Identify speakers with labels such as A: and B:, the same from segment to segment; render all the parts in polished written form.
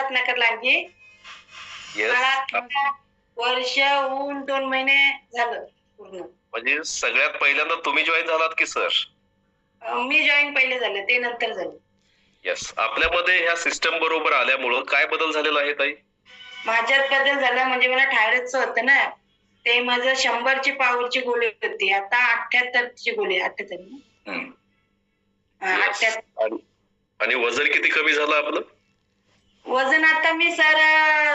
A: नगर लागे.
B: येस.
A: मला आता वर्ष होऊन 2 महिने झालं पूर्ण.
B: म्हणजे सगळ्यात पहिल्यांदा तुम्ही जॉईन झालात की सर?
A: मी जॉईन पहिले झाले, ते नंतर झाले.
B: येस. आपल्यामध्ये ह्या सिस्टम बरोबर आल्यामुळं काय बदल झालेला आहे ताई?
A: माझ्यात बदल झाला म्हणजे मला थायरॉइडचं होतं ना, ते माझं 100ची पॉवरची गोळी होती, आता 78ची गोळी आहे. 78 ना?
B: येस.
A: 78.
B: आणि वजन किती कमी झालं आपलं?
A: वजन आता मी सर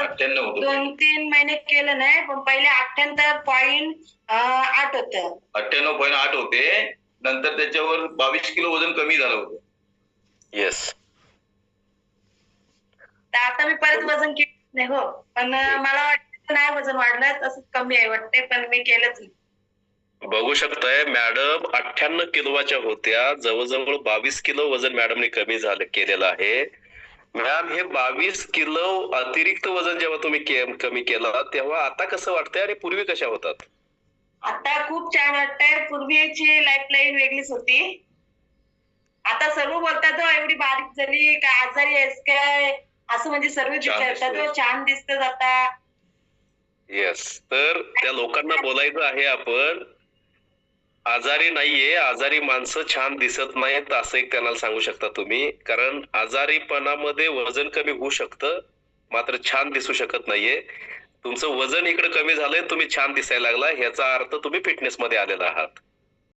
B: 98 होतं.
A: 2-3 महिने केलं नाही, पण पहिले 78.8 होतं.
B: 98.8 होते, नंतर त्याच्यावर 22 किलो वजन कमी झालं होतं. येस.
A: तर आता मी परत वजन केलं नाही हो, पण मला वाटतं नाही वजन वाढलं, तसंच कमी आहे वाटते, पण मी केलंच नाही.
B: बघू शकताय मॅडम 98 किलोच्या होत्या, जवळजवळ 22 किलो वजन मॅडमने कमी झालं केलेलं आहे. मॅम हे 22 किलो अतिरिक्त वजन जेव्हा तुम्ही कमी केलं तेव्हा आता कसं वाटतंय आणि पूर्वी कशा होतात?
A: आता खूप छान वाटतंय. पूर्वीची लाईफलाईन वेगळीच होती. आता सर्व बोलतात हो, एवढी बारीक झाली का, आजारी आहेस काय, असं म्हणजे सर्व विचारतात हो. छान दिसतं आता.
B: येस. तर त्या लोकांना बोलायचं आहे आपण आजारी नाहीये, आजारी माणसं छान दिसत नाहीत असं एक त्यांना सांगू शकता तुम्ही. कारण आजारीपणामध्ये वजन कमी होऊ शकतं, मात्र छान दिसू शकत नाहीये. तुमचं वजन इकडे कमी झालंय, तुम्ही छान दिसायला लागला, ह्याचा अर्थ तुम्ही फिटनेस मध्ये आलेला आहात.